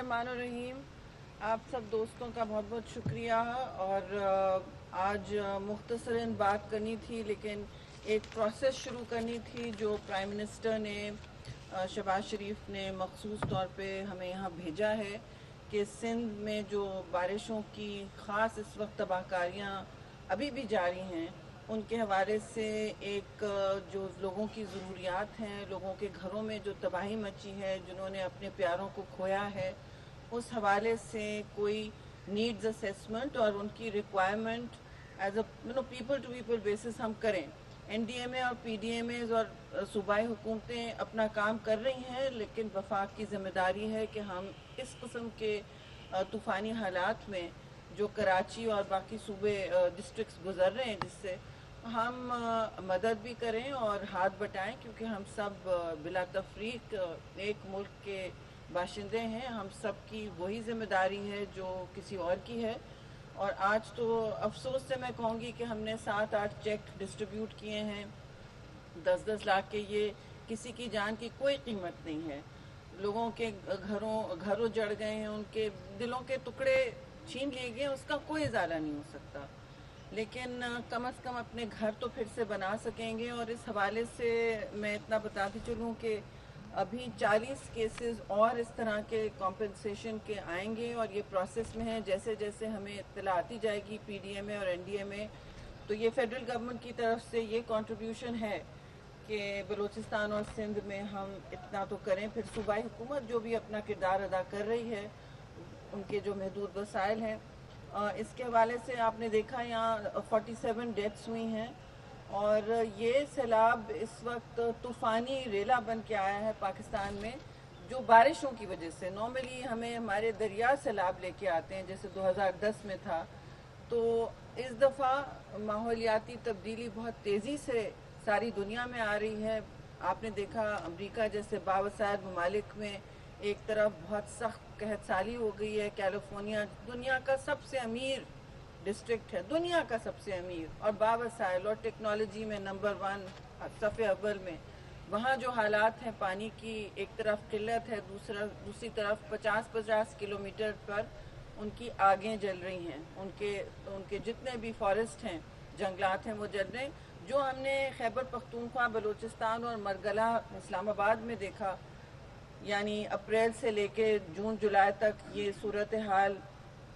बिस्मिल्लाहिर्रहमानिर्रहीम। आप सब दोस्तों का बहुत बहुत शुक्रिया। और आज मुख्तसरन बात करनी थी, लेकिन एक प्रोसेस शुरू करनी थी जो प्राइम मिनिस्टर ने शहबाज शरीफ ने मखसूस तौर पे हमें यहाँ भेजा है कि सिंध में जो बारिशों की ख़ास इस वक्त तबाहकारियाँ अभी भी जारी हैं, उनके हवाले से एक जो लोगों की ज़रूरियात हैं, लोगों के घरों में जो तबाही मची है, जिन्होंने अपने प्यारों को खोया है, उस हवाले से कोई नीड्स असेसमेंट और उनकी requirement as a people to people basis हम करें। एनडीएमए और पीडीएमएज और सूबाई हुकूमतें अपना काम कर रही हैं, लेकिन वफाक की ज़िम्मेदारी है कि हम इस किस्म के तूफ़ानी हालात में जो कराची और बाकी सूबे डिस्ट्रिक्ट्स गुजर रहे हैं, जिससे हम मदद भी करें और हाथ बटाएं, क्योंकि हम सब बिला तफरीक एक मुल्क के बाशिंदे हैं। हम सब की वही ज़िम्मेदारी है जो किसी और की है। और आज तो अफसोस से मैं कहूँगी कि हमने 7-8 चेक डिस्ट्रीब्यूट किए हैं 10-10 लाख के। ये किसी की जान की कोई कीमत नहीं है। लोगों के घरों जड़ गए हैं, उनके दिलों के टुकड़े छीन लिए गए, उसका कोई इजाला नहीं हो सकता, लेकिन कम से कम अपने घर तो फिर से बना सकेंगे। और इस हवाले से मैं इतना बताती चलूँ कि अभी 40 केसेस और इस तरह के कॉम्पनसेशन के आएंगे और ये प्रोसेस में है। जैसे जैसे हमें इत्तला आती जाएगी पीडीएमए और एनडीएमए, तो ये फेडरल गवर्नमेंट की तरफ से ये कंट्रीब्यूशन है कि बलूचिस्तान और सिंध में हम इतना तो करें। फिर सूबाई हुकूमत जो भी अपना किरदार अदा कर रही है, उनके जो महदूद वसाइल हैं, इसके हवाले से आपने देखा यहाँ 47 डेथ्स हुई हैं। और ये सैलाब इस वक्त तूफ़ानी रेला बन के आया है पाकिस्तान में, जो बारिशों की वजह से। नॉर्मली हमें हमारे दरिया सैलाब लेके आते हैं, जैसे 2010 में था। तो इस दफ़ा माहौलियाती तब्दीली बहुत तेज़ी से सारी दुनिया में आ रही है। आपने देखा अमेरिका जैसे बावसाइल ममालिक में एक तरफ बहुत सख्त कहत साली हो गई है। कैलिफोर्निया दुनिया का सबसे अमीर डिस्ट्रिक्ट है, दुनिया का सबसे अमीर और बावसाइल और टेक्नोलॉजी में नंबर 1 सफ़े अव्वल में। वहाँ जो हालात हैं, पानी की एक तरफ किल्लत है, दूसरी तरफ 50-50 किलोमीटर पर उनकी आगें जल रही हैं। उनके जितने भी फॉरेस्ट हैं, जंगलात हैं, वो जल रहे हैं। जो हमने खैबर पख्तूनख्वा, बलूचिस्तान और मरगला इस्लामाबाद में देखा, यानी अप्रैल से लेके जून जुलाई तक ये सूरत हाल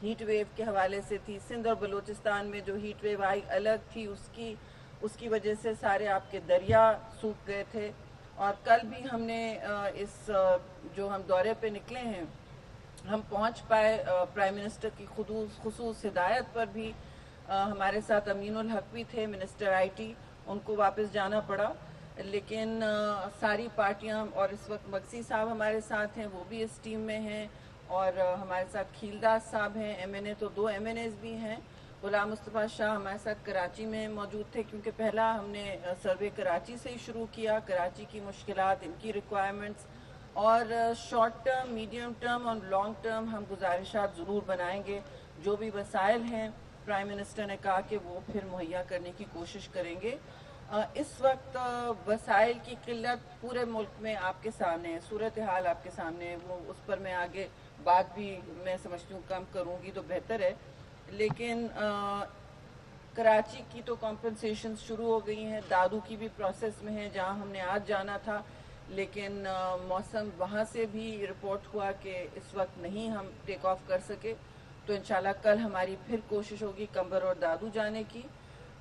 हीट वेव के हवाले से थी। सिंध और बलूचिस्तान में जो हीट वेव आई अलग थी, उसकी वजह से सारे आपके दरिया सूख गए थे। और कल भी हमने जो हम दौरे पे निकले हैं, हम पहुंच पाए प्राइम मिनिस्टर की खुसूस हिदायत पर भी। हमारे साथ अमीनुल हक भी थे, मिनिस्टर आईटी, उनको वापस जाना पड़ा। लेकिन सारी पार्टियां, और इस वक्त मक्सी साहब हमारे साथ हैं, वो भी इस टीम में हैं। और हमारे साथ खीलदास साहब हैं, एमएनए, तो 2 एमएनएस भी हैं। गुलाम मुस्तफ़ा शाह हमारे साथ कराची में मौजूद थे, क्योंकि पहला हमने सर्वे कराची से ही शुरू किया। कराची की मुश्किलात, इनकी रिक्वायरमेंट्स, और शॉर्ट टर्म, मीडियम टर्म और लॉन्ग टर्म हम गुजारिशात ज़रूर बनाएंगे। जो भी वसाइल हैं, प्राइम मिनिस्टर ने कहा कि वो फिर मुहैया करने की कोशिश करेंगे। इस वक्त वसाइल की किल्लत पूरे मुल्क में आपके सामने है, सूरत हाल आपके सामने है। वो उस पर मैं आगे बात भी मैं समझती हूँ कम करूँगी तो बेहतर है। लेकिन कराची की तो कॉम्पनसेशन शुरू हो गई हैं, दादू की भी प्रोसेस में है, जहाँ हमने आज जाना था। लेकिन मौसम, वहाँ से भी रिपोर्ट हुआ कि इस वक्त नहीं हम टेक ऑफ कर सके। तो इंशाल्लाह कल हमारी फिर कोशिश होगी कंबर और दादू जाने की।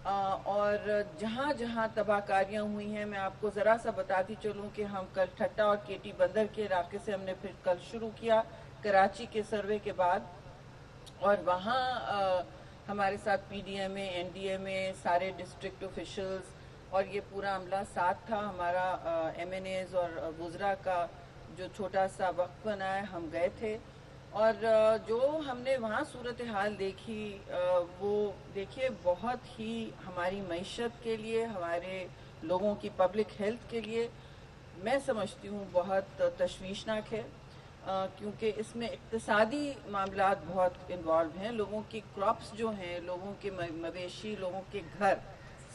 और जहाँ जहाँ तबाहकारियाँ हुई हैं, मैं आपको ज़रा सा बताती चलूँ कि हम कल ठट्टा और केटी बंदर के इलाके से हमने फिर कल शुरू किया, कराची के सर्वे के बाद। और वहाँ हमारे साथ पीडीएमए, एनडीएमए, सारे डिस्ट्रिक्ट ऑफिशियल्स और ये पूरा अमला साथ था हमारा। एमएनएज और वुज़रा का जो छोटा सा वक्त बना है, हम गए थे। और जो हमने वहाँ सूरत हाल देखी, वो देखिए बहुत ही हमारी मईशत के लिए, हमारे लोगों की पब्लिक हेल्थ के लिए मैं समझती हूँ बहुत तशवीशनाक है। क्योंकि इसमें इक्तिसादी मामलात बहुत इन्वॉल्व हैं। लोगों की क्रॉप्स जो हैं, लोगों के मवेशी, लोगों के घर,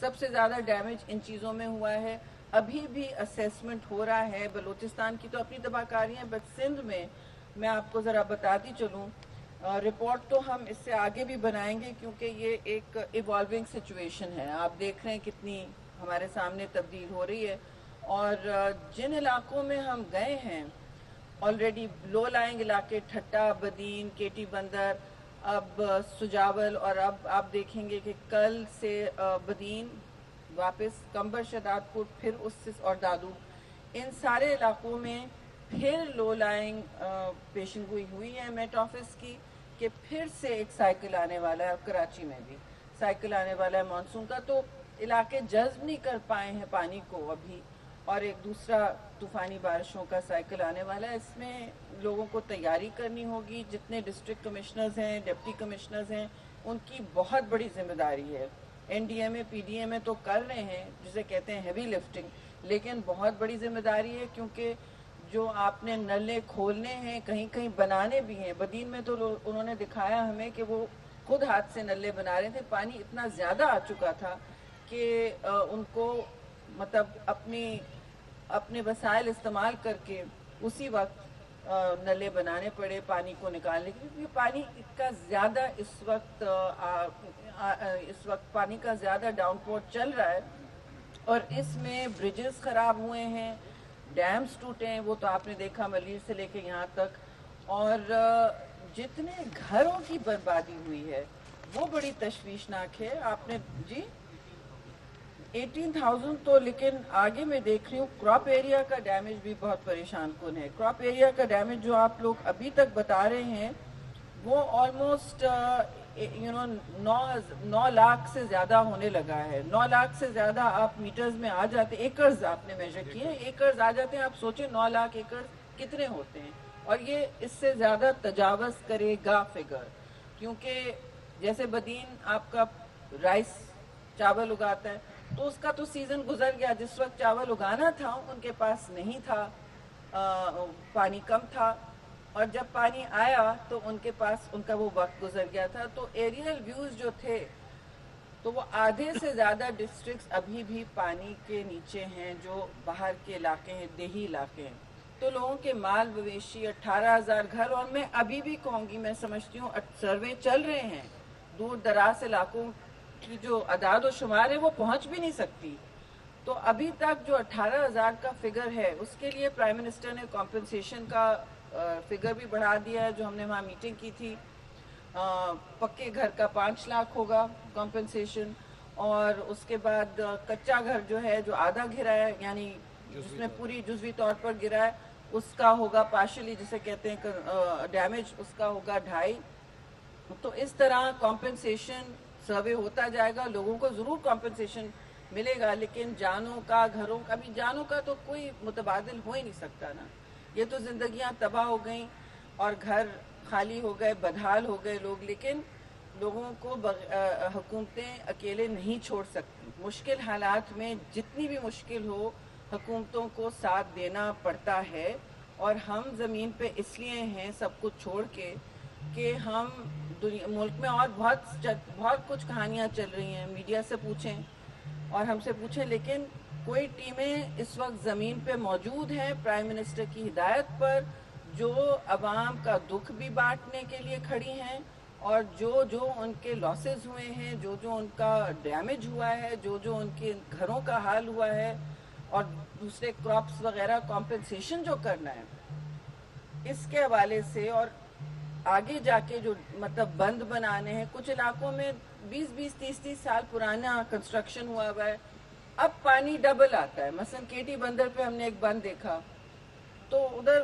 सबसे ज़्यादा डैमेज इन चीज़ों में हुआ है। अभी भी असेसमेंट हो रहा है। बलूचिस्तान की तो अपनी तबाहकारियाँ, बट सिंध में میں آپ کو ذرا بتاتی چلوں. رپورٹ تو ہم اس سے آگے بھی بنائیں گے کیونکہ یہ ایک ایوالونگ سچویشن ہے. آپ دیکھ رہے ہیں کتنی ہمارے سامنے تبدیل ہو رہی ہے. اور جن علاقوں میں ہم گئے ہیں آلریڈی لو لائنگ علاقے ٹھٹا، بدین، کیٹی بندر، اب سجاول، اور اب آپ دیکھیں گے کہ کل سے بدین واپس کمبر شداد پور، پھر اس اور دادو، ان سارے علاقوں میں پھر لو لائنگ پیشن گوئی ہوئی ہے میٹ آفس کی کہ پھر سے ایک سائیکل آنے والا ہے. کراچی میں بھی سائیکل آنے والا ہے مانسون کا. تو علاقے جذب نہیں کر پائے ہیں پانی کو ابھی، اور ایک دوسرا طوفانی بارشوں کا سائیکل آنے والا ہے. اس میں لوگوں کو تیاری کرنی ہوگی. جتنے ڈسٹرکٹ کمشنرز ہیں، ڈپٹی کمشنرز ہیں، ان کی بہت بڑی ذمہ داری ہے. این ڈی ایم اے، پی ڈی ایم اے تو کر رہے ہیں جسے کہتے ہیں ہیوی لفٹنگ، لیکن بہت بڑی ذمہ داری ہے کیونکہ جو آپ نے نلے کھولنے ہیں، کہیں کہیں بنانے بھی ہیں. بدین میں تو انہوں نے دکھایا ہمیں کہ وہ خود ہاتھ سے نلے بنا رہے تھے. پانی اتنا زیادہ آ چکا تھا کہ ان کو مطلب اپنے وسائل استعمال کر کے اسی وقت نلے بنانے پڑے پانی کو نکالنے کے لیے، کیونکہ پانی کا زیادہ اس وقت پانی کا زیادہ ڈاؤن پور چل رہا ہے. اور اس میں بریجز خراب ہوئے ہیں، ڈیمز ٹوٹے ہیں، وہ تو آپ نے دیکھا ملیر سے لے کے یہاں تک. اور جتنے گھروں کی بربادی ہوئی ہے وہ بڑی تشویشناک ہے. آپ نے جی 18,000 تو، لیکن آگے میں دیکھ رہی ہوں کراپ ایریا کا ڈیمیج بھی بہت پریشان کن ہے. کراپ ایریا کا ڈیمیج جو آپ لوگ ابھی تک بتا رہے ہیں وہ آلموسٹ 9 لاکھ سے زیادہ ہونے لگا ہے. 9 لاکھ سے زیادہ آپ میٹرز میں آ جاتے، ایکرز آپ نے میجر کیے، ایکرز آ جاتے ہیں. آپ سوچیں 9 لاکھ ایکرز کتنے ہوتے ہیں، اور یہ اس سے زیادہ تجاوز کرے گا فگر، کیونکہ جیسے بدین آپ کا رائس چاول اگاتا ہے تو اس کا تو سیزن گزر گیا. جس وقت چاول اگانا تھا ان کے پاس نہیں تھا، پانی کم تھا، اور جب پانی آیا تو ان کے پاس ان کا وہ وقت گزر گیا تھا. تو ایریل ویوز جو تھے تو وہ آدھے سے زیادہ ڈسٹرکٹس ابھی بھی پانی کے نیچے ہیں، جو باہر کے علاقے ہیں، دیہی علاقے ہیں. تو لوگوں کے مال مویشی 18,000 گھر، اور میں ابھی بھی کہوں گی، میں سمجھتی ہوں سروے چل رہے ہیں، دور دراز علاقوں کی جو اعداد و شمار ہے وہ پہنچ بھی نہیں سکتی. تو ابھی تک جو 18,000 کا فگر ہے اس کے لیے پرائم منسٹر نے کمپنسیشن کا فگر بھی بڑھا دیا ہے. جو ہم نے وہاں میٹنگ کی تھی، پکے گھر کا 5 لاکھ ہوگا کمپنسیشن، اور اس کے بعد کچا گھر جو ہے جو آدھا گرا ہے، یعنی جس میں پوری جزوی طور پر گرا ہے، اس کا ہوگا پارشلی، جسے کہتے ہیں ڈیمیج، اس کا ہوگا 2.5. تو اس طرح کمپنسیشن سروے ہوتا جائے گا. لوگوں کو ضرور کمپنسیشن ملے گا، لیکن جانوں کا، گھروں کا، ابھی جانوں کا تو کوئی متبادل ہو ہی نہیں سکتا نا. یہ تو زندگیاں تباہ ہو گئیں اور گھر خالی ہو گئے، بدحال ہو گئے لوگ. لیکن لوگوں کو حکومتیں اکیلے نہیں چھوڑ سکتی. مشکل حالات میں جتنی بھی مشکل ہو حکومتوں کو ساتھ دینا پڑتا ہے. اور ہم زمین پہ اس لیے ہیں سب کچھ چھوڑ کے کہ ہم ملک میں اور بہت کچھ کہانیاں چل رہی ہیں، میڈیا سے پوچھیں اور ہم سے پوچھیں، لیکن کوئی ٹیمیں اس وقت زمین پہ موجود ہیں پرائم منسٹر کی ہدایت پر، جو عوام کا دکھ بھی بانٹنے کے لیے کھڑی ہیں، اور جو ان کے لاسز ہوئے ہیں، جو ان کا ڈیمیج ہوا ہے، جو ان کے گھروں کا حال ہوا ہے، اور دوسرے کراپس وغیرہ کمپنسیشن جو کرنا ہے اس کے حوالے سے. اور آگے جا کے جو مطلب بند بنانے ہیں، کچھ علاقوں میں 20 30 سال پرانا کنسٹرکشن ہوا ہے، اب پانی ڈبل آتا ہے. مثلا کیٹی بندر پہ ہم نے ایک بند دیکھا تو ادھر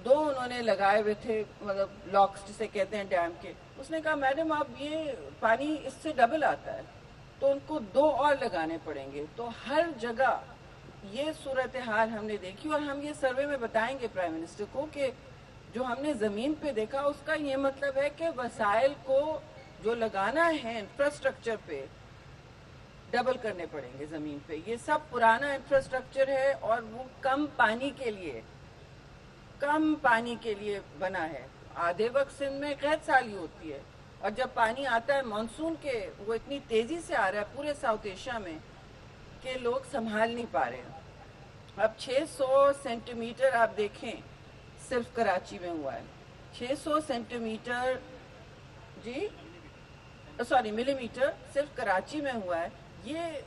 2 انہوں نے لگائے ہوئے تھے، مطلب لاکس جسے کہتے ہیں ڈیم کے. اس نے کہا میڈم اب یہ پانی اس سے ڈبل آتا ہے تو ان کو 2 اور لگانے پڑیں گے. تو ہر جگہ یہ صورتحال ہم نے دیکھی، اور ہم یہ سروے میں بتائیں گے پرائم منسٹر کو کہ جو ہم نے زمین پہ دیکھا اس کا یہ مطلب ہے کہ وسائل کو جو لگانا ہے انفراسٹرکچر پہ ڈبل کرنے پڑیں گے زمین پہ. یہ سب پرانا انفراسٹرکچر ہے اور وہ کم پانی کے لیے بنا ہے. آدھے وقت سندھ میں قحط سالی ہوتی ہے، اور جب پانی آتا ہے مانسون کے، وہ اتنی تیزی سے آ رہا ہے پورے ساؤتھ ایشیا میں کہ لوگ سنبھال نہیں پا رہے ہیں. اب 600 سینٹی میٹر آپ دیکھیں صرف کراچی میں ہوا ہے. 600 सेंटीमीटर जी सॉरी मिलीमीटर सिर्फ कराची में हुआ है। ये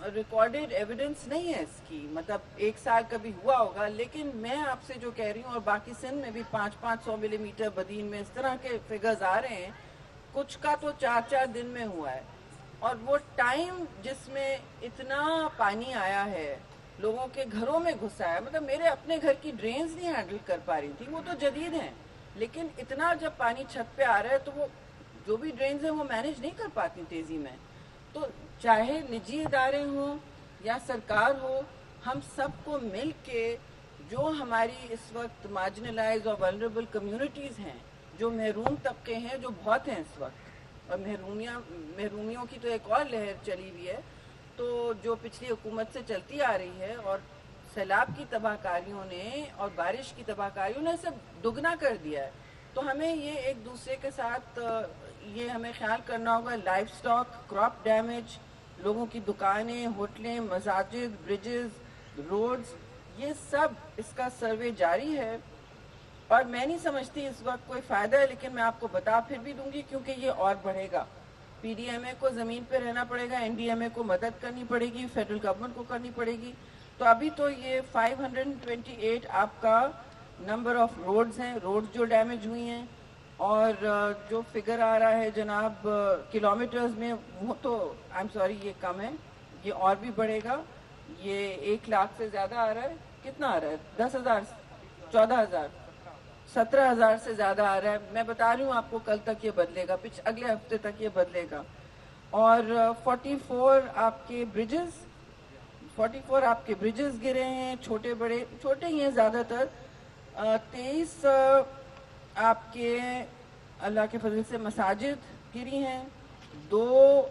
रिकॉर्डेड एविडेंस नहीं है इसकी, मतलब एक साल कभी हुआ होगा, लेकिन मैं आपसे जो कह रही हूँ, और बाकी सिंध में भी 500 मिलीमीटर, बदीन में इस तरह के फिगर्स आ रहे हैं, कुछ का तो 4 दिन में हुआ है। और वो टाइम जिसमें इतना पानी आया है, लोगों के घरों में घुसा है, मतलब मेरे अपने घर की ड्रेन्स नहीं हैंडल कर पा रही थी, वो तो जदीद हैं, लेकिन इतना जब पानी छत पे आ रहा है तो वो जो भी ड्रेन्स हैं वो मैनेज नहीं कर पाती तेजी में। तो चाहे निजी इदारे हों या सरकार हो, हम सबको मिल के जो हमारी इस वक्त मार्जिनलाइज और वल्नरेबल कम्युनिटीज़ हैं, जो महरूम तबके हैं, जो बहुत हैं इस वक्त, और महरूमियों की तो एक और लहर चली हुई है, तो जो पिछली हुकूमत से चलती आ रही है, और सैलाब की तबाहकारियों ने और बारिश की तबाहकारियों ने इसे दुगना कर दिया है। तो हमें ये एक दूसरे के साथ ये हमें ख्याल करना होगा, लाइफ स्टॉक, क्रॉप डैमेज, लोगों की दुकानें, होटलें, मसाजिद, ब्रिजेस, रोड्स, ये सब इसका सर्वे जारी है। और मैं नहीं समझती इस वक्त कोई फ़ायदा है, लेकिन मैं आपको बता फिर भी दूंगी क्योंकि ये और बढ़ेगा। पीडीएमए को ज़मीन पे रहना पड़ेगा, एनडीएमए को मदद करनी पड़ेगी, फेडरल गवर्नमेंट को करनी पड़ेगी। तो अभी तो ये 528 आपका नंबर ऑफ रोड्स हैं, रोड्स जो डैमेज हुई हैं, और जो फिगर आ रहा है जनाब किलोमीटर्स में, वो तो आई एम सॉरी ये कम है, ये और भी बढ़ेगा। ये 1 लाख से ज़्यादा आ रहा है। कितना आ रहा है? 10,000, 14,000, 17,000 से ज़्यादा आ रहा है। मैं बता रही हूँ आपको, कल तक ये बदलेगा, अगले हफ्ते तक ये बदलेगा। और 44 आपके ब्रिजेस, 44 आपके ब्रिजेस गिरे हैं, छोटे बड़े, छोटे ही हैं ज़्यादातर। 23 आपके अल्लाह के फजल से मसाजिद गिरी हैं, 2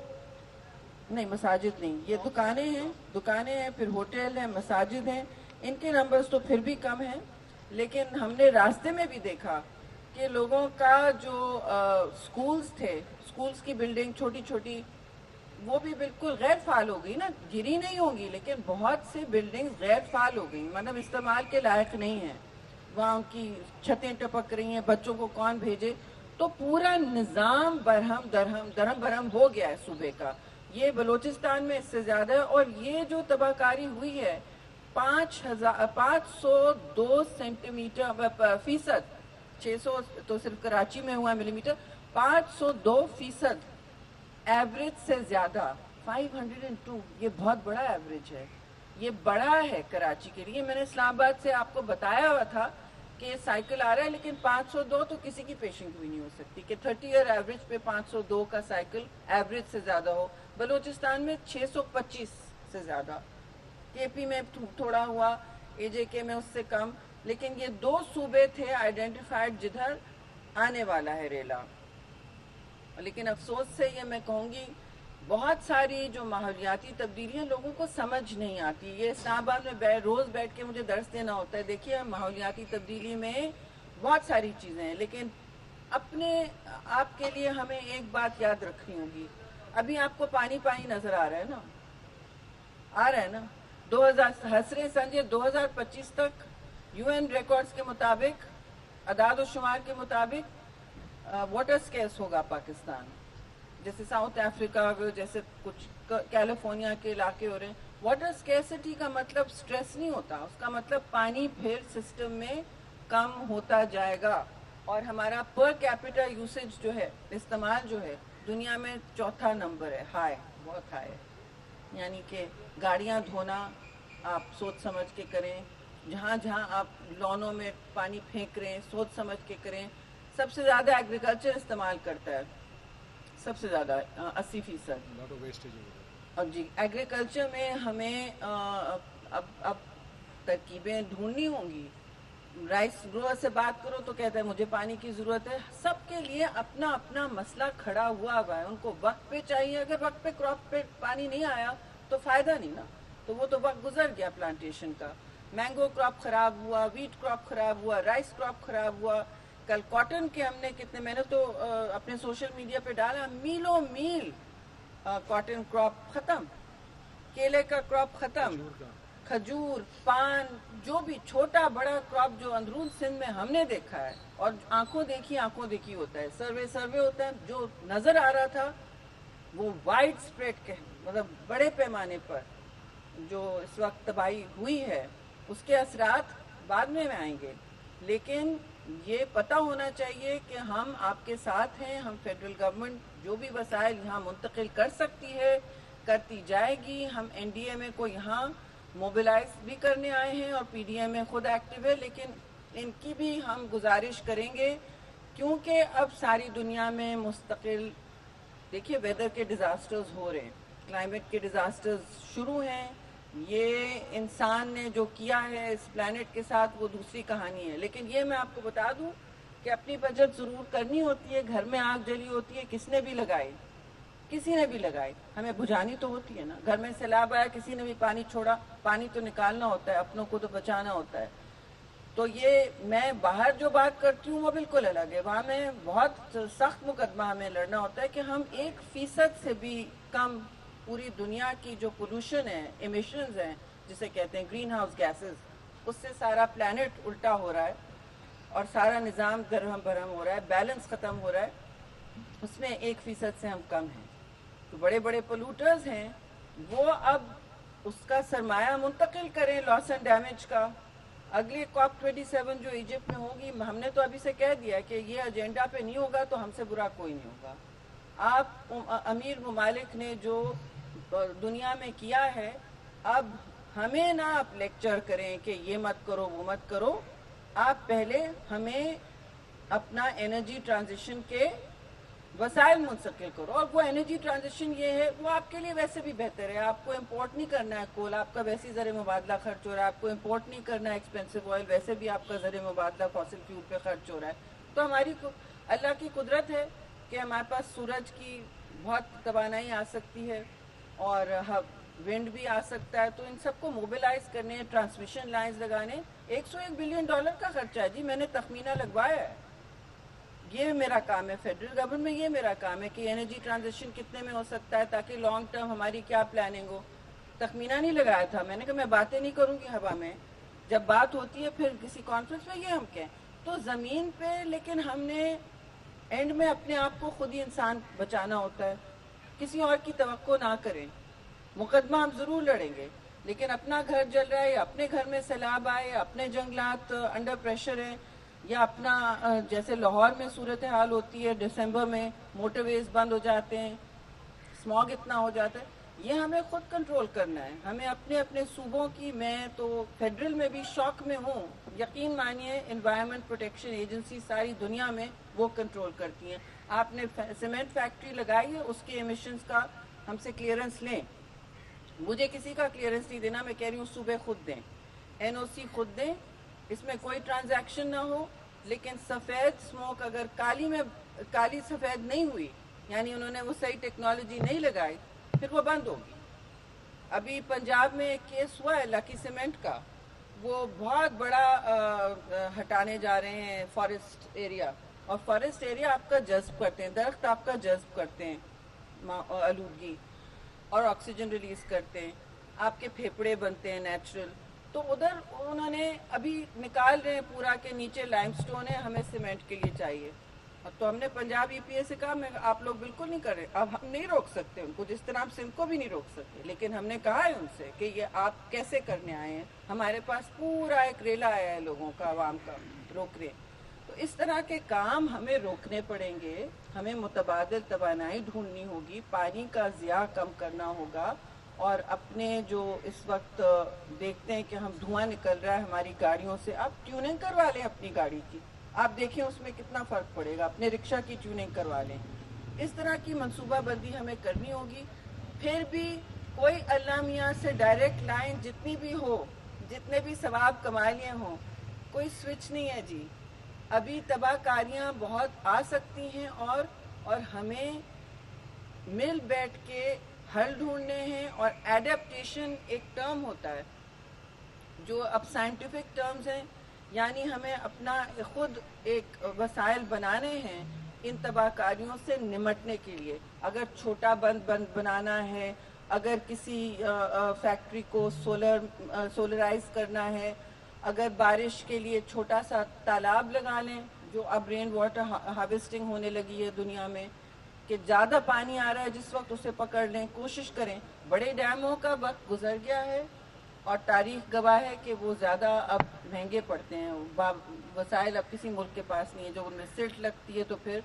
नहीं मसाजिद नहीं, ये दुकानें हैं, फिर होटल हैं, मसाजिद हैं, इनके नंबर्स तो फिर भी कम हैं। लेकिन हमने रास्ते में भी देखा कि लोगों का जो स्कूल्स थे, स्कूल्स की बिल्डिंग छोटी छोटी, वो भी बिल्कुल गैर फाल हो गई ना, गिरी नहीं होंगी लेकिन बहुत सी बिल्डिंग्स गैर फाल हो गई, मतलब इस्तेमाल के लायक नहीं है, वहाँ उनकी छतें टपक रही हैं, बच्चों को कौन भेजे। तो पूरा निज़ाम दरहम बरहम हो गया है सूबे का। ये बलूचिस्तान में इससे ज़्यादा है। और ये जो तबाहकारी हुई है 502 सेंटीमीटर फीसद, 600 तो सिर्फ कराची में हुआ मिलीमीटर, 502% एवरेज से ज़्यादा, 502, ये बहुत बड़ा एवरेज है, ये बड़ा है कराची के लिए। मैंने इस्लामाबाद से आपको बताया हुआ था कि साइकिल आ रहा है, लेकिन 502 तो किसी की पेशिंग हुई नहीं हो सकती कि 30 ईयर एवरेज पे 502 का साइकिल एवरेज से ज़्यादा हो। बलूचिस्तान में 625 से ज़्यादा, केपी में थोड़ा हुआ, एजेके में उससे कम, लेकिन ये 2 सूबे थे आइडेंटिफाइड जिधर आने वाला है रेला। लेकिन अफसोस से ये मैं कहूँगी, बहुत सारी जो माहौलियाती तब्दीलियाँ लोगों को समझ नहीं आती। ये इस्लामाबाद में रोज़ बैठ के मुझे दर्स देना होता है, देखिए माहौलियाती तब्दीली में बहुत सारी चीज़ें हैं, लेकिन अपने आप के लिए हमें एक बात याद रखनी होगी। अभी आपको पानी नज़र आ रहा है ना, 2000 हसरे संजय 2025 तक यूएन रिकॉर्ड्स के मुताबिक, अदाद और शुमार के मुताबिक वाटर स्केर्स होगा पाकिस्तान। जैसे साउथ अफ्रीका, जैसे कुछ कैलिफोर्निया के इलाके हो रहे हैं। वाटर स्केर्सिटी का मतलब स्ट्रेस नहीं होता, उसका मतलब पानी फिर सिस्टम में कम होता जाएगा। और हमारा पर कैपिटा यूसेज जो है, इस्तेमाल जो है, दुनिया में 4था नंबर है, हाई, बहुत हाई है। यानी कि गाड़ियाँ धोना आप सोच समझ के करें, जहाँ जहाँ आप लॉनों में पानी फेंक रहे हैं सोच समझ के करें। सबसे ज़्यादा एग्रीकल्चर इस्तेमाल करता है, सबसे ज़्यादा 80%। और जी एग्रीकल्चर में हमें अब तरकीबें ढूंढनी होंगी। राइस ग्रोअर से बात करो तो कहता है मुझे पानी की ज़रूरत है। सबके लिए अपना अपना मसला खड़ा हुआ है, उनको वक्त पे चाहिए। अगर वक्त पे क्रॉप पे पानी नहीं आया तो फ़ायदा नहीं ना, तो वो तो वक्त गुजर गया प्लांटेशन का। मैंगो क्रॉप ख़राब हुआ, वीट क्रॉप ख़राब हुआ, राइस क्रॉप ख़राब हुआ। कल कॉटन के हमने कितने, मैंने तो अपने सोशल मीडिया पे डाला, मीलों मील कॉटन क्रॉप ख़त्म, केले का क्रॉप ख़त्म, खजूर, पान, जो भी छोटा बड़ा क्रॉप जो अंदरून सिंध में हमने देखा है, और आंखों देखी होता है, सर्वे होता है, जो नजर आ रहा था वो वाइड स्प्रेड के मतलब बड़े पैमाने पर जो इस वक्त तबाही हुई है, उसके असरात बाद में आएंगे। लेकिन ये पता होना चाहिए कि हम आपके साथ हैं। हम फेडरल गवर्नमेंट जो भी वसाइल यहाँ मुंतकिल कर सकती है करती जाएगी। हम NDMA को यहाँ मोबिलाइज भी करने आए हैं और PDMA खुद एक्टिव है, लेकिन इनकी भी हम गुजारिश करेंगे क्योंकि अब सारी दुनिया में मुस्तकिल देखिए वेदर के डिज़ास्टर्स हो रहे हैं, क्लाइमेट के डिज़ास्टर्स शुरू हैं। ये इंसान ने जो किया है इस प्लैनेट के साथ वो दूसरी कहानी है। लेकिन ये मैं आपको बता दूं कि अपनी बचत ज़रूर करनी होती है। घर में आग जली होती है, किसने भी लगाई, हमें बुझानी तो होती है ना। घर में सैलाब आया, किसी ने भी पानी छोड़ा, पानी तो निकालना होता है, अपनों को तो बचाना होता है। तो ये मैं बाहर जो बात करती हूँ वो बिल्कुल अलग है। वहाँ में बहुत सख्त मुकदमा हमें लड़ना होता है कि हम 1% से भी कम पूरी दुनिया की जो पोल्यूशन है, एमिशंस हैं जिसे कहते हैं ग्रीन हाउस गैसेस, उससे सारा प्लैनेट उल्टा हो रहा है और सारा निज़ाम दरहम बरहम हो रहा है, बैलेंस ख़त्म हो रहा है। उसमें 1% से हम कम हैं। तो बड़े बड़े पोल्यूटर्स हैं, वो अब उसका सरमाया मुंतकिल करें लॉस एंड डैमेज का। अगली COP27 जो इजिप्ट में होगी, हमने तो अभी से कह दिया कि ये एजेंडा पे नहीं होगा तो हमसे बुरा कोई नहीं होगा। आप अमीर ममालिक ने जो दुनिया में किया है, अब हमें ना आप लेक्चर करें कि ये मत करो वो मत करो। आप पहले हमें अपना एनर्जी ट्रांजिशन के वसाइल मुंतकिल करो, और वो एनर्जी ट्रांजिशन ये है, वो आपके लिए वैसे भी बेहतर है। आपको इम्पोर्ट नहीं करना है कोल, आपका वैसे ही ज़र मुबादला खर्च हो रहा है। आपको इम्पोर्ट नहीं करना है एक्सपेंसिव ऑयल, वैसे भी आपका ज़र मुबादला फॉसिल फ्यूल पे खर्च हो रहा है। तो हमारी अल्लाह की कुदरत है कि हमारे पास सूरज की बहुत तवानाई आ सकती है और विंड भी आ सकता है। तो इन सबको मोबिलाइज करने, ट्रांसमिशन लाइन्स लगाने, $101 बिलियन का खर्चा है जी। मैंने तखमीना लगवाया है, ये मेरा काम है फेडरल गवर्नमेंट में, ये मेरा काम है कि एनर्जी ट्रांजिशन कितने में हो सकता है ताकि लॉन्ग टर्म हमारी क्या प्लानिंग हो। तखमीना नहीं लगाया था, मैंने कहा मैं बातें नहीं करूँगी हवा में, जब बात होती है फिर किसी कॉन्फ्रेंस में ये हम कहें तो ज़मीन पे। लेकिन हमने एंड में अपने आप को खुद ही इंसान बचाना होता है, किसी और की तवक्को ना करें। मुकदमा हम ज़रूर लड़ेंगे, लेकिन अपना घर जल रहा है, अपने घर में सैलाब आए, अपने जंगलात अंडर प्रेशर हैं, या अपना जैसे लाहौर में सूरत हाल होती है, दिसंबर में मोटरवेज बंद हो जाते हैं, स्मॉग इतना हो जाता है, ये हमें खुद कंट्रोल करना है। हमें अपने अपने सूबों की, मैं तो फेडरल में भी शौक में हूँ, यकीन मानिए एनवायरनमेंट प्रोटेक्शन एजेंसी सारी दुनिया में वो कंट्रोल करती हैं। आपने सीमेंट फैक्ट्री लगाई है, उसके एमिशंस का हमसे क्लियरेंस लें। मुझे किसी का क्लियरेंस नहीं देना, मैं कह रही हूँ सूबे खुद दें, NOC खुद दें, इसमें कोई ट्रांजैक्शन ना हो। लेकिन सफ़ेद स्मोक अगर काली सफ़ेद नहीं हुई, यानी उन्होंने वो सही टेक्नोलॉजी नहीं लगाई, फिर वो बंद होगी। अभी पंजाब में एक केस हुआ है लकी सीमेंट का, वो बहुत बड़ा हटाने जा रहे हैं फॉरेस्ट एरिया, और फॉरेस्ट एरिया आपका जज्ब करते हैं, दरख्त आपका जज्ब करते हैं आलूदगी और ऑक्सीजन रिलीज करते हैं, आपके फेफड़े बनते हैं नेचुरल। तो उधर उन्होंने अभी निकाल रहे हैं पूरा के नीचे लाइमस्टोन है, हमें सीमेंट के लिए चाहिए। तो हमने पंजाब EPA से कहा मैं आप लोग बिल्कुल नहीं कर रहे, अब हम नहीं रोक सकते उनको, जिस तरह हम सिंध को भी नहीं रोक सकते। लेकिन हमने कहा है उनसे कि ये आप कैसे करने आए हैं, हमारे पास पूरा एक रेला आया है लोगों का, आवाम का, रोक रहे। तो इस तरह के काम हमें रोकने पड़ेंगे। हमें मुतबादिल तवानाई ढूंढनी होगी, पानी का ज़िया कम करना होगा, और अपने जो इस वक्त देखते हैं कि हम धुआं निकल रहा है हमारी गाड़ियों से, आप ट्यूनिंग करवा लें अपनी गाड़ी की, आप देखें उसमें कितना फ़र्क पड़ेगा। अपने रिक्शा की ट्यूनिंग करवा लें। इस तरह की मनसूबाबंदी हमें करनी होगी। फिर भी कोई अल्लाह मियाँ से डायरेक्ट लाइन जितनी भी हो, जितने भी सवाब कमा लिए हों, कोई स्विच नहीं है जी। अभी तबाहकारियाँ बहुत आ सकती हैं, और हमें मिल बैठ के हल ढूंढने हैं। और एडेप्टेशन एक टर्म होता है जो अब साइंटिफिक टर्म्स हैं, यानी हमें अपना खुद एक वसाइल बनाने हैं इन तबाहकारियों से निमटने के लिए। अगर छोटा बंद बनाना है, اگر کسی فیکٹری کو سولرائز کرنا ہے، اگر بارش کے لیے چھوٹا سا تالاب لگا لیں، جو اب رین واٹر ہارویسٹنگ ہونے لگی ہے دنیا میں، کہ زیادہ پانی آ رہا ہے جس وقت اسے پکڑ لیں، کوشش کریں. بڑے ڈیموں کا وقت گزر گیا ہے اور تاریخ گواہ ہے کہ وہ زیادہ اب مہنگے پڑتے ہیں. وسائل اب کسی ملک کے پاس نہیں ہے. جو ان میں سلٹ لگتی ہے تو پھر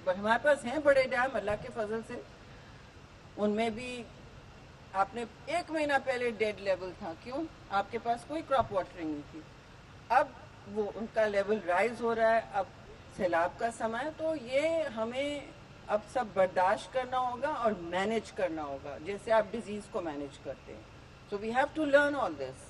ہمارے پاس ہیں بڑے ڈیم اللہ کے فضل سے. ان میں بھی آپ نے 1 مہینہ پہلے ڈیڈ لیول تھا. کیوں؟ آپ کے پاس کوئی کراپ واٹرنگ نہیں تھی. اب وہ ان کا لیول رائز ہو رہا ہے. اب سیلاب کا سمے ہے. تو یہ ہمیں اب سب برداشت کرنا ہوگا اور مینیج کرنا ہوگا جیسے آپ ڈیزیز کو مینیج کرتے ہیں. So we have to learn all this.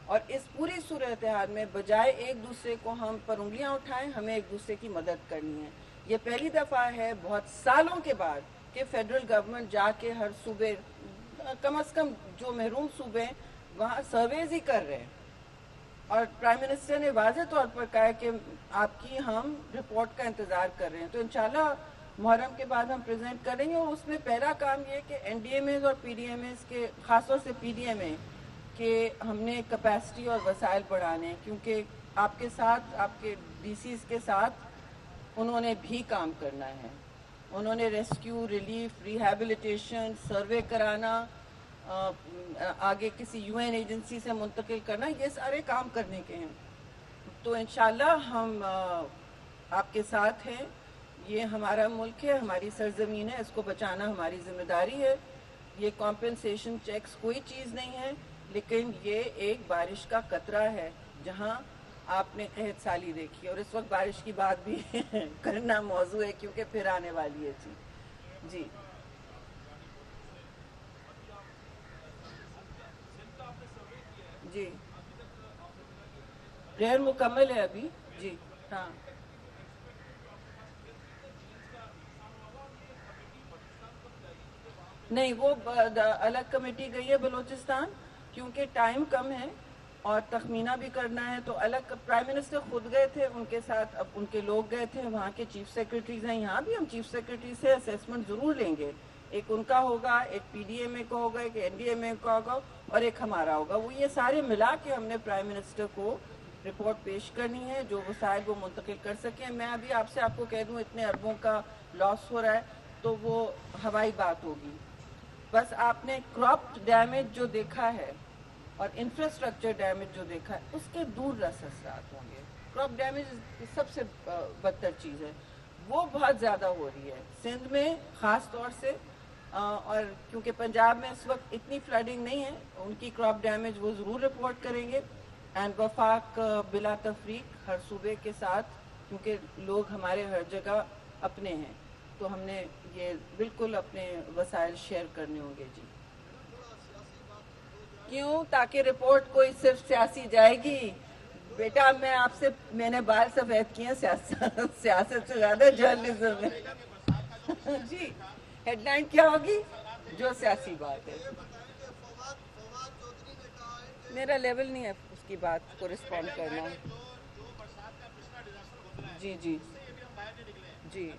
اور اس پوری صورتحال میں بجائے ایک دوسرے کو ہم پر انگلیاں اٹھائیں، ہمیں ایک دوسرے کی مدد کرنی ہے. یہ پہلی دفعہ ہے بہت سالوں کے بعد کہ فیڈرل گورنمنٹ جا کے ہر صوبے، کم از کم جو محروم صوبے ہیں وہاں سرویز ہی کر رہے ہیں. اور پرائم منسٹر نے واضح طور پر کہا ہے کہ آپ کی ہم رپورٹ کا انتظار کر رہے ہیں. تو انشاءاللہ محرم کے بعد ہم پریزنٹ کریں گے. اور اس میں پہلا کام یہ کہ این ڈی ایم ایز اور پی ڈی ایم ایز کے، خاص طور سے پی ڈی ایم اے، کہ ہم نے کیپیسٹی اور وسائل بڑھانے ہیں. کیونکہ آپ کے ساتھ، آپ کے ڈی سیز کے ساتھ انہوں نے بھی کام کرنا ہے. انہوں نے ریسکیو، ریلیف، ریہیبلیٹیشن، سروے کرانا، آگے کسی یو این ایجنسی سے منتقل کرنا، یہ سارے کام کرنے کے ہیں. تو انشاءاللہ ہم آپ کے ساتھ ہیں. یہ ہمارا ملک ہے، ہماری سرزمین ہے، اس کو بچانا ہماری ذمہ داری ہے. یہ کمپنسیشن چیکس کوئی چیز نہیں ہے، لیکن یہ ایک بارش کا قطرہ ہے جہاں آپ نے قحط سالی دیکھی. اور اس وقت بارش کی بات بھی کرنا موضوع ہے کیونکہ پھر آنے والی ہے. جی جی غیر مکمل ہے ابھی. جی ہاں. نہیں، وہ الگ کمیٹی گئی ہے بلوچستان کیونکہ ٹائم کم ہے اور تخمینہ بھی کرنا ہے. تو الگ پرائم منسٹر خود گئے تھے، ان کے ساتھ اب ان کے لوگ گئے تھے. وہاں کے چیف سیکرٹریز ہیں. یہاں بھی ہم چیف سیکرٹری سے اسیسمنٹ ضرور لیں گے. ایک ان کا ہوگا، ایک پی ڈی ایم اے کا ہوگا، ایک این ڈی ایم اے کا ہوگا اور ایک ہمارا ہوگا. وہ یہ سارے ملا کے ہم نے پرائم منسٹر کو رپورٹ پیش کرنی ہے جو وسائل وہ منتقل کر سکیں. میں ابھی آپ سے آپ کو کہہ دوں اتنے اربوں کا لاس ہو رہا ہے تو وہ ہوائی بات ہوگی. بس آپ نے کراپ ڈیمیج جو دیکھا ہے اور انفراسٹرکچر ڈیمیج جو دیکھا ہے اس کے دور رس اثرات ہوں گے. کراپ ڈیمیج سب سے بدتر چیز ہے، وہ بہت زیادہ ہو رہی ہے سندھ میں خاص طور سے. اور کیونکہ پنجاب میں اس وقت اتنی فلڈنگ نہیں ہے، ان کی کراپ ڈیمیج وہ ضرور رپورٹ کریں گے. اینڈ وفاق بلا تفریق ہر صوبے کے ساتھ، کیونکہ لوگ ہمارے ہر جگہ اپنے ہیں تو ہم نے یہ بالکل اپنے وسائل شیئر کرنے ہوں گے. جی کیوں؟ تاکہ رپورٹ کوئی صرف سیاسی جائے گی. بیٹا میں نے بال سفید کیے ہیں، سیاست سے زیادہ جرنلزم ہے. جی ہیڈ لائن کیا ہوگی؟ جو سیاسی بات ہے. میرا لیول نہیں ہے اس کی بات کو رسپونڈ کرنا. جی جی جی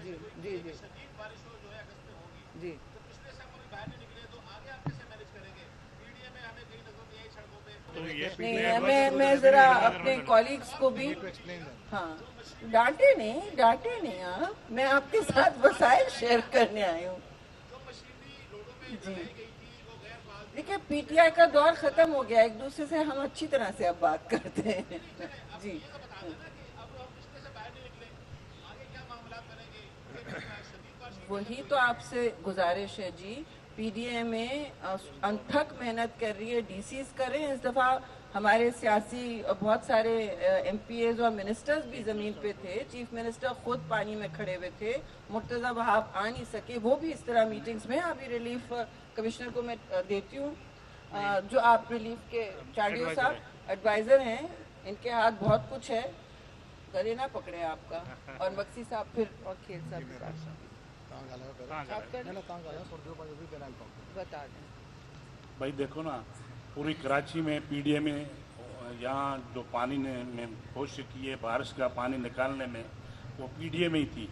جی جی جی جی نہیں، میں ذرا اپنے کولیگز کو بھی، ہاں ڈانٹے نہیں آپ، میں آپ کے ساتھ وسائل شیئر کرنے آئی ہوں. جی دیکھیے پی ٹی آئی کا دور ختم ہو گیا، ایک دوسرے سے ہم اچھی طرح سے اب بات کرتے ہیں. جی وہی تو آپ سے گزارش ہے. جی پی ڈی ایم میں انتھک محنت کر رہی ہے، ڈی سیز کر رہے ہیں. اس دفعہ ہمارے سیاسی بہت سارے ایم پی ایز اور منسٹرز بھی زمین پہ تھے. چیف منسٹر خود پانی میں کھڑے ہوئے تھے. مرتضی وہاب آ نہیں سکے، وہ بھی اس طرح میٹنگز میں. ابھی ریلیف کمشنر کو میں دیتی ہوں، جو آپ ریلیف کے چاڈیو صاحب ایڈوائزر ہیں، ان کے ہاتھ بہت کچھ ہے، گلے نہ پکڑے آپ کا. اور مکسی صاحب پھر اور کھیل صاحب بتا دیں. بھائی دیکھو نا، پوری کراچی میں پی ڈی اے میں یہاں جو پانی نے کوشش کی ہے بارش کا پانی نکالنے میں، وہ پی ڈی اے میں ہی تھی.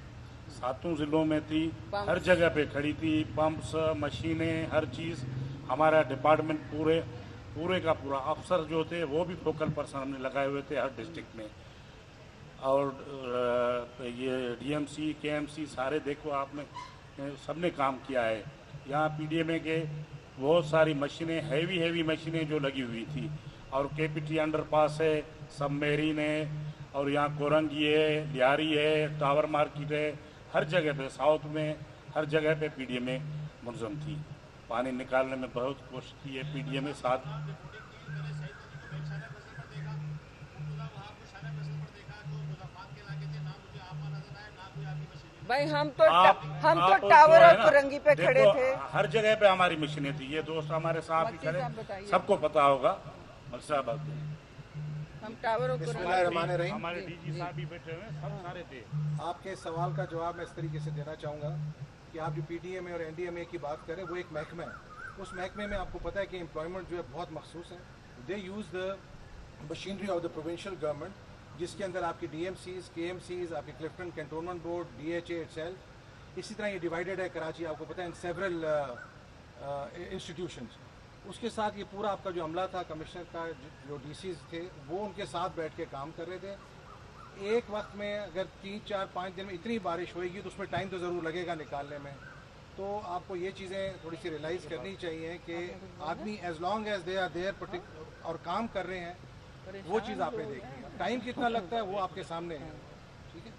7 जिलों में थी, Pumps. हर जगह पे खड़ी थी, पंप्स, मशीनें, हर चीज़। हमारा डिपार्टमेंट पूरे का पूरा अफसर जो थे वो भी फोकल पर्सन हमने लगाए हुए थे हर डिस्ट्रिक्ट में। और ये डीएमसी, केएमसी सारे देखो आपने सबने काम किया है। यहाँ पीडीएमए के बहुत सारी मशीनें, हैवी मशीनें जो लगी हुई थी, और केपीटी अंडरपास है, सबमेरीन है, और यहाँ कोरंगी है, लियारी है, टावर मार्केट है, हर जगह पे साउथ में हर जगह पे पीडीएमए मुलजम थी। पानी निकालने में बहुत कोशिश की है पीडीएमए साथ। भाई हम तो आप टावर जो है और ना, कुरंगी पे देखो, खड़े थे। हर जगह पे हमारी मशीनें थी। ये दोस्त हमारे साथ ही मक्की खड़े, साहब बताइए। सबको पता होगा। मक्की साहब बात करिए। हम टावर और कुरंगी बिस्मिल्लाहिर्रहमानिर्रहीम। हमारे डीजी साहब भी बैठे हुए हैं, सब सारे थे। आपके सवाल का जवाब मैं इस तरीके से देना चाहूँगा कि आप जो पीडीएमए और एनडीएमए की बात करें, वो एक महकमा है। उस महकमे में आपको पता है कि एम्प्लॉयमेंट जो है बहुत मखसूस है। They use the machinery of the provincial government, जिसके अंदर आपकी डीएमसीज, केएमसीज, आपकी Clifton cantonment board, DHA itself. इसी तरह ये डिवाइडेड है कराची, आपको पता है, इन सेवरल इंस्टीट्यूशंस। उसके साथ ये पूरा आपका जो अमला था, कमिश्नर का जो डीसीज थे, वो उनके साथ बैठ के काम कर रहे थे। एक वक्त में अगर 3, 4, 5 दिन में इतनी बारिश होएगी तो उसमें टाइम तो ज़रूर लगेगा निकालने में। तो आपको ये चीज़ें थोड़ी सी रियलाइज़ करनी चाहिए कि आदमी as long as they are there और काम कर रहे हैं, वो चीज़ आपने देखनी है। टाइम कितना लगता है वो आपके सामने है। ठीक है।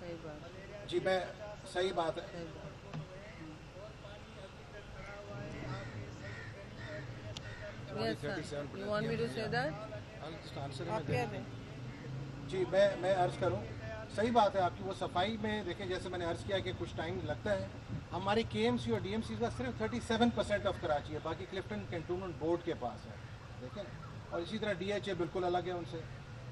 सही बात। जी, मैं सही बात है। Yes, sir. You want me to say that? आप कह दें। जी, मैं अर्ज़ करूं, सही बात है आपकी। वो सफाई में देखें, जैसे मैंने अर्ज़ किया कि कुछ टाइम लगता है। हमारी केएमसी और डीएमसी का सिर्फ 37% ऑफ कराची है, बाकी क्लिफ्टन कैंटोनमेंट बोर्ड के पास है, देखें। और इसी तरह डीएचए बिल्कुल अलग है उनसे।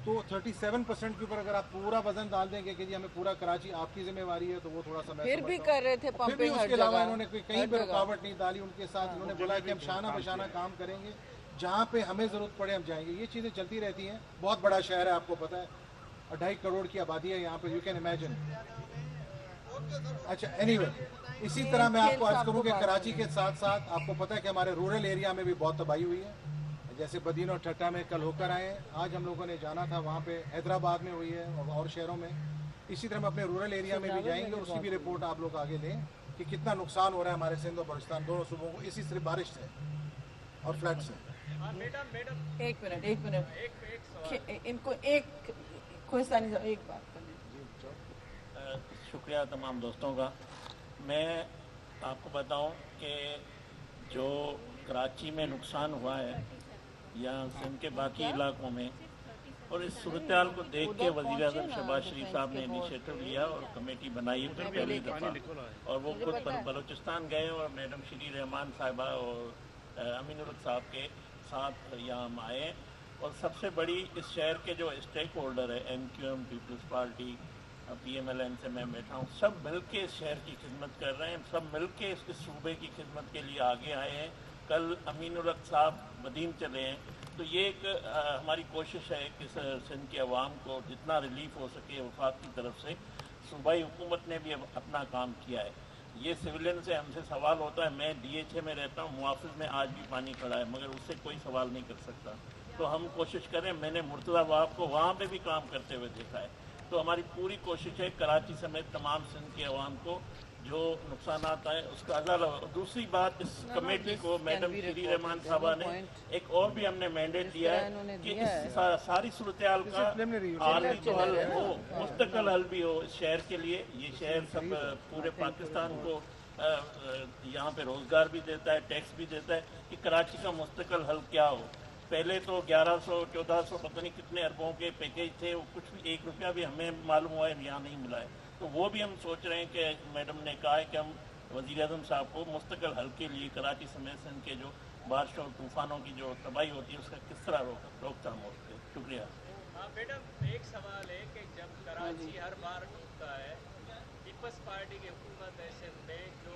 तो 37% के ऊपर अगर आप पूरा वजन डाल देंगे कि जी हमें पूरा कराची आपकी जिम्मेवारी है, तो वो थोड़ा सा फिर भी कर रहे थे फिर भी पंपिंग हर उसके अलावा जगह। इन्होंने कहीं भी रुकावट नहीं डाली उनके साथ। इन्होंने बोला कि हम शाना बशाना काम करेंगे, जहाँ पे हमें ज़रूरत पड़े हम जाएंगे। ये चीज़ें चलती रहती हैं। बहुत बड़ा शहर है, आपको पता है, 2.5 करोड़ की आबादी है यहाँ पे, यू कैन इमेजिन। अच्छा, एनीवे, इसी तरह मैं आपको अर्ज करूँ कि कराची के साथ साथ आपको पता है कि हमारे रूरल एरिया में भी बहुत तबाही हुई है। जैसे बदीन और ठट्टा में कल होकर आए हैं, आज हम लोगों ने जाना था वहाँ पे, हैदराबाद में हुई है और शहरों में। इसी तरह हम अपने रूरल एरिया में भी जाएंगे, उसकी भी रिपोर्ट आप लोग आगे लें कि कितना नुकसान हो रहा है हमारे सिंध और बलूचिस्तान दोनों सूबों को इसी सिर्फ बारिश से और फ्लड से। एक मिनट इनको एक कोहिस्तानी साहब एक बात करनी। शुक्रिया तमाम दोस्तों का। मैं आपको बताऊं कि जो कराची में नुकसान हुआ है या सिंध के बाकी इलाकों में, और इस सूरत हाल को देख के वज़ीर आज़म शहबाज शरीफ साहब ने इनिशिएटिव लिया और कमेटी बनाई पहली दफ़ा, और वो खुद बलूचिस्तान गए और मैडम श्री रहमान साहिबा और अमीनुल साहब के साथ यहाँ हम आए। और सबसे बड़ी इस शहर के जो स्टेक होल्डर है, MQM, पीपल्स पार्टी, PMLN से मैं बैठा हूँ, सब मिल के इस शहर की खिदमत कर रहे हैं, सब मिल के इस सूबे की खिदमत के लिए आगे आए हैं। कल अमीनुल साहब बदीन चले हैं, तो ये एक हमारी कोशिश है कि सिंध की आवाम को जितना रिलीफ हो सके वफाक की तरफ से। सूबाई हुकूमत ने भी अपना काम किया है। ये सिविलियन से हमसे सवाल होता है, मैं DHA में रहता हूँ, मुआफ़िज़ में आज भी पानी खड़ा है, मगर उससे कोई सवाल नहीं कर सकता। तो हम कोशिश करें, मैंने मुर्तज़ा वाब को वहाँ पे भी काम करते हुए देखा है। तो हमारी पूरी कोशिश है कराची समेत तमाम सिंध के अवाम को जो नुकसान आता है उसका अज़ाला। दूसरी बात, इस कमेटी को मैडम श्री रहमान साहबा ने एक और भी हमने मैंडेट दिया है कि इस सारी सूरत हाल का आर्मी तो हल हो, मुस्तकिल हल भी हो इस शहर के लिए। ये शहर सब पूरे पाकिस्तान को यहाँ पे रोज़गार भी देता है, टैक्स भी देता है, कि कराची का मुस्तकिल हल क्या हो। पहले तो 1100-1400 पता नहीं कितने अरबों के पैकेज थे, वो कुछ भी 1 रुपया भी हमें मालूम हुआ है यहाँ नहीं मिला है। तो वो भी हम सोच रहे हैं कि मैडम ने कहा है कि हम वज़ीर आज़म साहब को मुस्तकिल हल के लिए कराची समेत सिंध के जो बारिशों और तूफ़ानों की जो तबाही होती है उसका किस तरह रोकथाम हो सके। शुक्रिया। हाँ मैडम, एक सवाल है कि जब कराची हर बार डूबता है, पीपल्स पार्टी पार्टी की हुकूमत है सिंध में, जो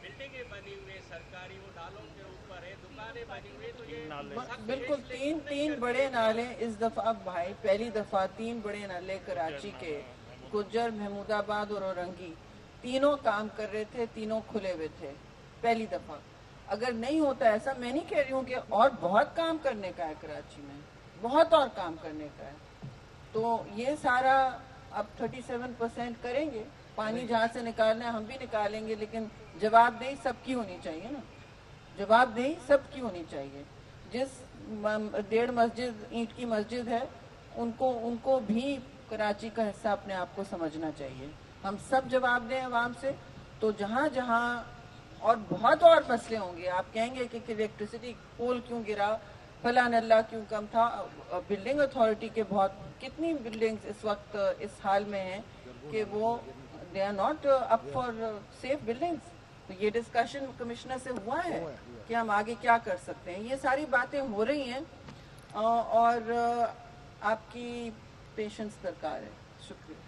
बिल्डिंगें बनी हुई है सरकारी, वो नालों के ऊपर है, दुकानें बनी हुई है, तो ये बिल्कुल तीन बड़े नाले इस दफा भाई, पहली दफा 3 बड़े नाले कराची के, गुज्जर, महमूदाबाद और औरंगी, तीनों काम कर रहे थे, तीनों खुले हुए थे पहली दफा। अगर नहीं होता ऐसा, मैं नहीं कह रही हूँ कि और बहुत काम करने का है कराची में, बहुत और काम करने का है, तो ये सारा अब 37% करेंगे। पानी जहाँ से निकालना है हम भी निकालेंगे, लेकिन जवाबदेही सबकी होनी चाहिए ना, जवाबदेही सबकी होनी चाहिए। जिस 1.5 मस्जिद ईंट की मस्जिद है, उनको भी कराची का हिस्सा अपने आप को समझना चाहिए। हम सब जवाब दें आवाम से, तो जहाँ जहाँ और बहुत और मसले होंगे। आप कहेंगे कि इलेक्ट्रिसिटी पोल क्यों गिरा, फला नल्ला क्यों कम था, बिल्डिंग अथॉरिटी के बहुत कितनी बिल्डिंग्स इस वक्त इस हाल में हैं कि वो they are not up for safe buildings. तो ये डिस्कशन कमिश्नर से हुआ है कि हम आगे क्या कर सकते हैं। ये सारी बातें हो रही हैं और आपकी पेशेंस दरकार है। शुक्रिया।